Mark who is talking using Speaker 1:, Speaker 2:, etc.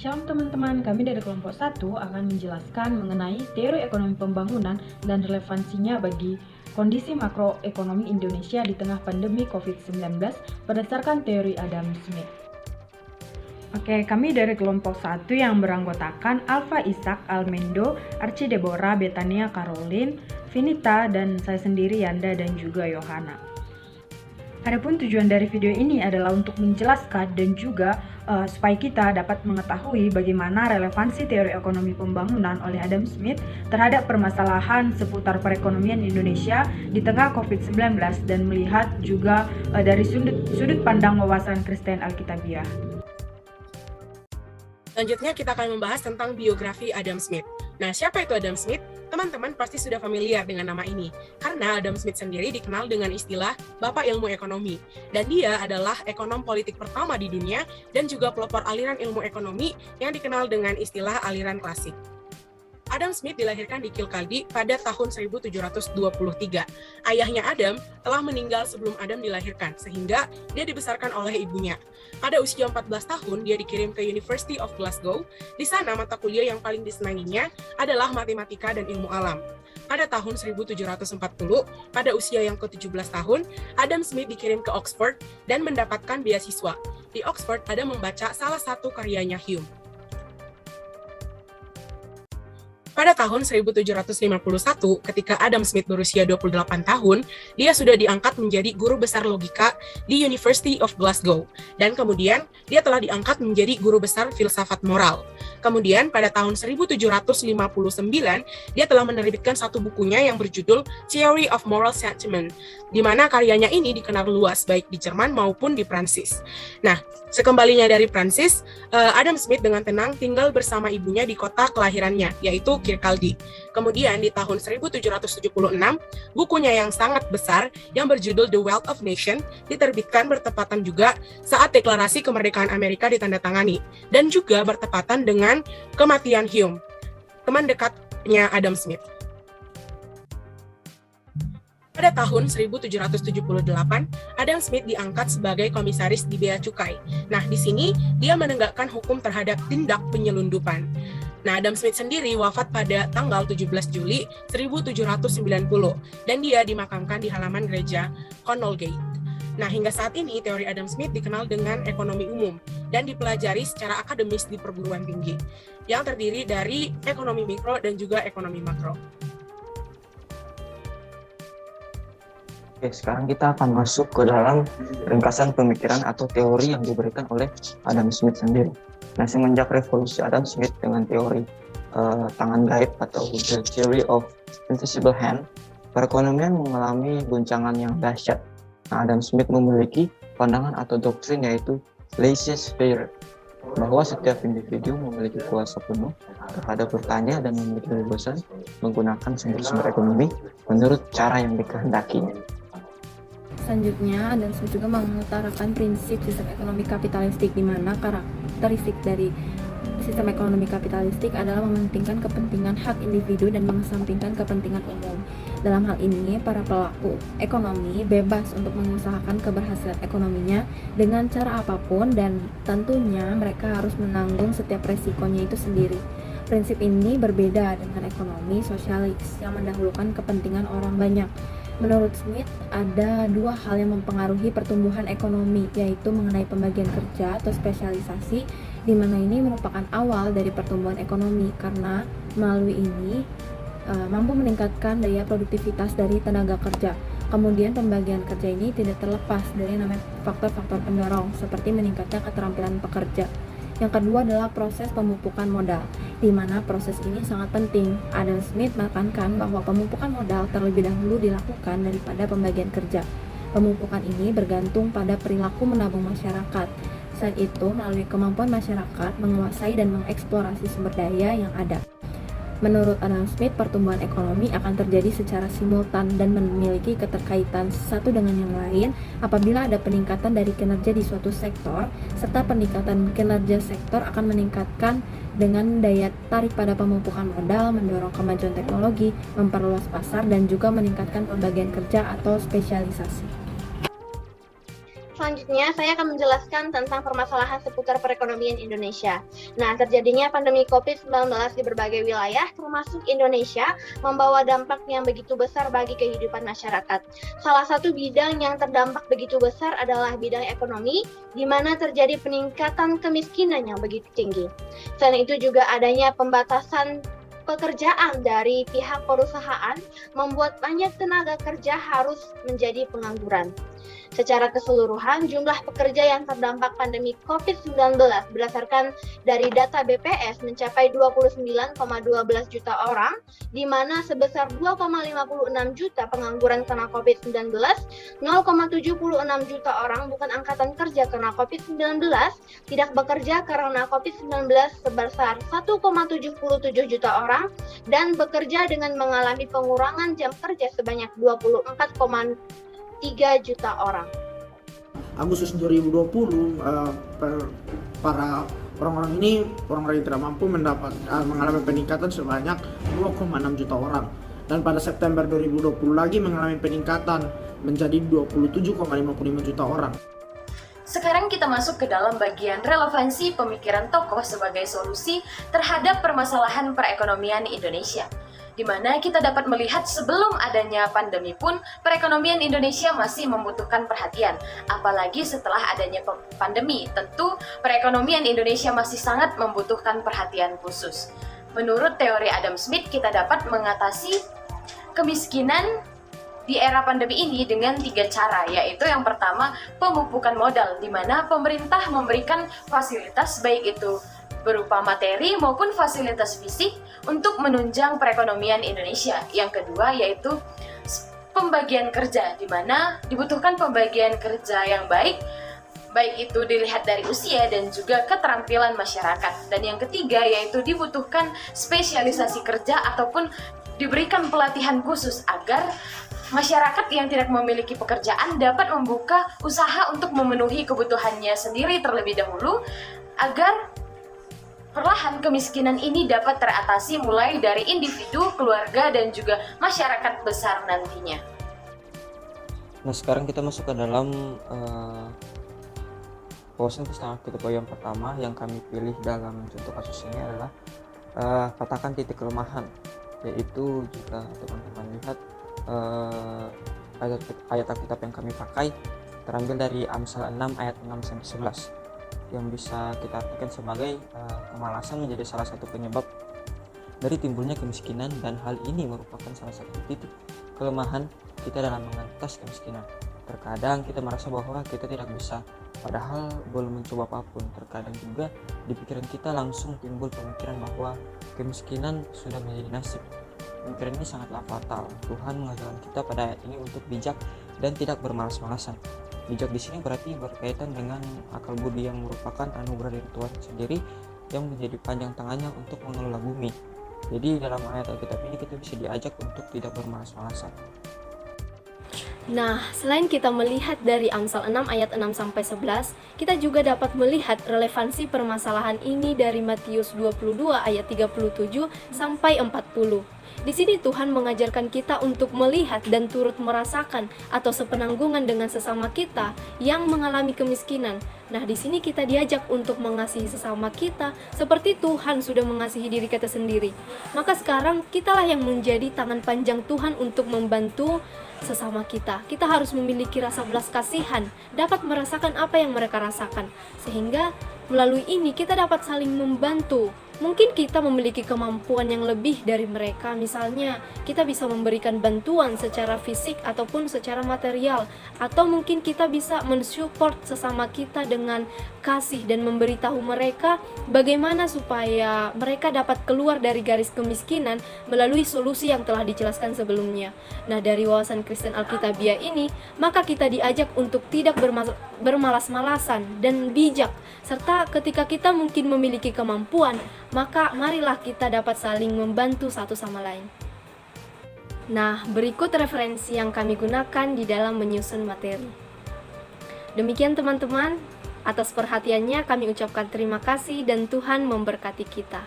Speaker 1: Shalom teman-teman, kami dari kelompok 1 akan menjelaskan mengenai teori ekonomi pembangunan dan relevansinya bagi kondisi makroekonomi Indonesia di tengah pandemi COVID-19 berdasarkan teori Adam Smith. Oke, kami dari kelompok 1 yang beranggotakan Alfa Ishak, Almendo, Archie Deborah, Betania Caroline, Vinita, dan saya sendiri Yanda dan juga Yohana. Adapun tujuan dari video ini adalah untuk menjelaskan dan juga supaya kita dapat mengetahui bagaimana relevansi teori ekonomi pembangunan oleh Adam Smith terhadap permasalahan seputar perekonomian Indonesia di tengah COVID-19 dan melihat juga dari sudut pandang wawasan Kristen Alkitabiah.
Speaker 2: Selanjutnya kita akan membahas tentang biografi Adam Smith. Nah, siapa itu Adam Smith? Teman-teman pasti sudah familiar dengan nama ini, karena Adam Smith sendiri dikenal dengan istilah Bapak Ilmu Ekonomi, dan dia adalah ekonom politik pertama di dunia dan juga pelopor aliran ilmu ekonomi yang dikenal dengan istilah aliran klasik. Adam Smith dilahirkan di Kilkaldi pada tahun 1723. Ayahnya Adam telah meninggal sebelum Adam dilahirkan, sehingga dia dibesarkan oleh ibunya. Pada usia 14 tahun, dia dikirim ke University of Glasgow. Di sana, mata kuliah yang paling disenanginya adalah matematika dan ilmu alam. Pada tahun 1740, pada usia yang ke-17 tahun, Adam Smith dikirim ke Oxford dan mendapatkan beasiswa. Di Oxford, Adam membaca salah satu karyanya Hume. Pada tahun 1751, ketika Adam Smith berusia 28 tahun, dia sudah diangkat menjadi guru besar logika di University of Glasgow. Dan kemudian, dia telah diangkat menjadi guru besar filsafat moral. Kemudian, pada tahun 1759, dia telah menerbitkan satu bukunya yang berjudul Theory of Moral Sentiment, di mana karyanya ini dikenal luas baik di Jerman maupun di Prancis. Nah, sekembalinya dari Prancis, Adam Smith dengan tenang tinggal bersama ibunya di kota kelahirannya, yaitu Kirkcaldy. Kemudian di tahun 1776, bukunya yang sangat besar yang berjudul The Wealth of Nations diterbitkan bertepatan juga saat deklarasi kemerdekaan Amerika ditandatangani, dan juga bertepatan dengan kematian Hume, teman dekatnya Adam Smith. Pada tahun 1778, Adam Smith diangkat sebagai komisaris di Bea Cukai. Nah, di sini dia menegakkan hukum terhadap tindak penyelundupan. Nah, Adam Smith sendiri wafat pada tanggal 17 Juli 1790 dan dia dimakamkan di halaman gereja Connell-gate. Nah, hingga saat ini teori Adam Smith dikenal dengan ekonomi umum dan dipelajari secara akademis di perguruan tinggi yang terdiri dari ekonomi mikro dan juga ekonomi makro.
Speaker 3: Oke, sekarang kita akan masuk ke dalam ringkasan pemikiran atau teori yang diberikan oleh Adam Smith sendiri. Nah, semenjak revolusi Adam Smith dengan teori tangan gaib atau the theory of invisible hand, perekonomian mengalami guncangan yang dahsyat. Nah, Adam Smith memiliki pandangan atau doktrin yaitu laissez-faire, bahwa setiap individu memiliki kuasa penuh terhadap bertanya dan memiliki kebebasan menggunakan sumber-sumber ekonomi menurut cara yang dikehendakinya.
Speaker 4: Selanjutnya, Adam Smith juga mengutarakan prinsip sistem ekonomi kapitalistik, di mana karakteristik dari sistem ekonomi kapitalistik adalah mementingkan kepentingan hak individu dan mengesampingkan kepentingan umum. Dalam hal ini, para pelaku ekonomi bebas untuk mengusahakan keberhasilan ekonominya dengan cara apapun dan tentunya mereka harus menanggung setiap resikonya itu sendiri. Prinsip ini berbeda dengan ekonomi sosialis yang mendahulukan kepentingan orang banyak. Menurut Smith, ada dua hal yang mempengaruhi pertumbuhan ekonomi, yaitu mengenai pembagian kerja atau spesialisasi, di mana ini merupakan awal dari pertumbuhan ekonomi, karena melalui ini mampu meningkatkan daya produktivitas dari tenaga kerja. Kemudian pembagian kerja ini tidak terlepas dari namanya faktor-faktor pendorong, seperti meningkatnya keterampilan pekerja. Yang kedua adalah proses pemupukan modal, di mana proses ini sangat penting. Adam Smith menekankan bahwa pemupukan modal terlebih dahulu dilakukan daripada pembagian kerja. Pemupukan ini bergantung pada perilaku menabung masyarakat. Selain itu, melalui kemampuan masyarakat menguasai dan mengeksplorasi sumber daya yang ada. Menurut Adam Smith, pertumbuhan ekonomi akan terjadi secara simultan dan memiliki keterkaitan satu dengan yang lain apabila ada peningkatan dari kinerja di suatu sektor, serta peningkatan kinerja sektor akan meningkatkan dengan daya tarik pada pemupukan modal, mendorong kemajuan teknologi, memperluas pasar, dan juga meningkatkan pembagian kerja atau spesialisasi.
Speaker 5: selanjutnya saya akan menjelaskan tentang permasalahan seputar perekonomian Indonesia. Nah, terjadinya pandemi COVID-19 di berbagai wilayah, termasuk Indonesia, membawa dampak yang begitu besar bagi kehidupan masyarakat. Salah satu bidang yang terdampak begitu besar adalah bidang ekonomi, di mana terjadi peningkatan kemiskinan yang begitu tinggi. Selain itu juga adanya pembatasan pekerjaan dari pihak perusahaan membuat banyak tenaga kerja harus menjadi pengangguran. Secara keseluruhan, jumlah pekerja yang terdampak pandemi COVID-19 berdasarkan dari data BPS mencapai 29,12 juta orang, di mana sebesar 2,56 juta pengangguran karena COVID-19, 0,76 juta orang bukan angkatan kerja karena COVID-19, tidak bekerja karena COVID-19 sebesar 1,77 juta orang, dan bekerja dengan mengalami pengurangan jam kerja sebanyak 24,3 juta orang.
Speaker 6: Agustus 2020, para orang-orang ini, orang-orang yang tidak mampu mengalami peningkatan sebanyak 2,6 juta orang. Dan pada September 2020 lagi mengalami peningkatan menjadi 27,55 juta orang.
Speaker 7: Sekarang kita masuk ke dalam bagian relevansi pemikiran tokoh sebagai solusi terhadap permasalahan perekonomian Indonesia, di mana kita dapat melihat sebelum adanya pandemi pun perekonomian Indonesia masih membutuhkan perhatian. Apalagi setelah adanya pandemi, tentu perekonomian Indonesia masih sangat membutuhkan perhatian khusus. Menurut teori Adam Smith, kita dapat mengatasi kemiskinan di era pandemi ini dengan 3 cara, yaitu yang pertama, pemupukan modal, di mana pemerintah memberikan fasilitas baik itu berupa materi maupun fasilitas fisik untuk menunjang perekonomian Indonesia. Yang kedua yaitu pembagian kerja, di mana dibutuhkan pembagian kerja yang baik itu dilihat dari usia dan juga keterampilan masyarakat. Dan yang ketiga yaitu dibutuhkan spesialisasi kerja ataupun diberikan pelatihan khusus agar masyarakat yang tidak memiliki pekerjaan dapat membuka usaha untuk memenuhi kebutuhannya sendiri terlebih dahulu, agar perlahan kemiskinan ini dapat teratasi mulai dari individu, keluarga, dan juga masyarakat besar nantinya.
Speaker 3: Nah, sekarang kita masuk ke dalam wawasan tentang aktivitas yang pertama yang kami pilih dalam contoh kasus ini adalah katakan titik kelemahan, yaitu jika teman-teman lihat ayat Alkitab yang kami pakai terambil dari Amsal 6 ayat 6-11 yang bisa kita artikan sebagai kemalasan menjadi salah satu penyebab dari timbulnya kemiskinan, dan hal ini merupakan salah satu titik kelemahan kita dalam mengatasi kemiskinan. Terkadang kita merasa bahwa kita tidak bisa, padahal belum mencoba apapun. Terkadang juga di pikiran kita langsung timbul pemikiran bahwa kemiskinan sudah menjadi nasib. Pemikiran ini sangatlah fatal. Tuhan mengajarkan kita pada ayat ini untuk bijak dan tidak bermalas-malasan. Bijak di sini berarti berkaitan dengan akal budi yang merupakan anugerah dari Tuhan sendiri yang menjadi panjang tangannya untuk mengelola bumi. Jadi dalam ayat Alkitab ini kita bisa diajak untuk tidak bermalas-malasan.
Speaker 8: Nah, selain kita melihat dari Amsal 6 ayat 6-11, kita juga dapat melihat relevansi permasalahan ini dari Matius 22 ayat 37 sampai 40. Di sini Tuhan mengajarkan kita untuk melihat dan turut merasakan atau sepenanggungan dengan sesama kita yang mengalami kemiskinan. Nah, di sini kita diajak untuk mengasihi sesama kita seperti Tuhan sudah mengasihi diri kita sendiri. Maka sekarang kitalah yang menjadi tangan panjang Tuhan untuk membantu sesama kita. Kita harus memiliki rasa belas kasihan, dapat merasakan apa yang mereka rasakan, sehingga melalui ini kita dapat saling membantu. Mungkin kita memiliki kemampuan yang lebih dari mereka, misalnya kita bisa memberikan bantuan secara fisik ataupun secara material, atau mungkin kita bisa mensupport sesama kita dengan kasih dan memberitahu mereka bagaimana supaya mereka dapat keluar dari garis kemiskinan melalui solusi yang telah dijelaskan sebelumnya. Nah, dari wawasan Kristen Alkitabiah ini, maka kita diajak untuk tidak bermalas-malasan dan bijak, serta ketika kita mungkin memiliki kemampuan, maka marilah kita dapat saling membantu satu sama lain. Nah, berikut referensi yang kami gunakan di dalam menyusun materi. Demikian teman-teman, atas perhatiannya kami ucapkan terima kasih dan Tuhan memberkati kita.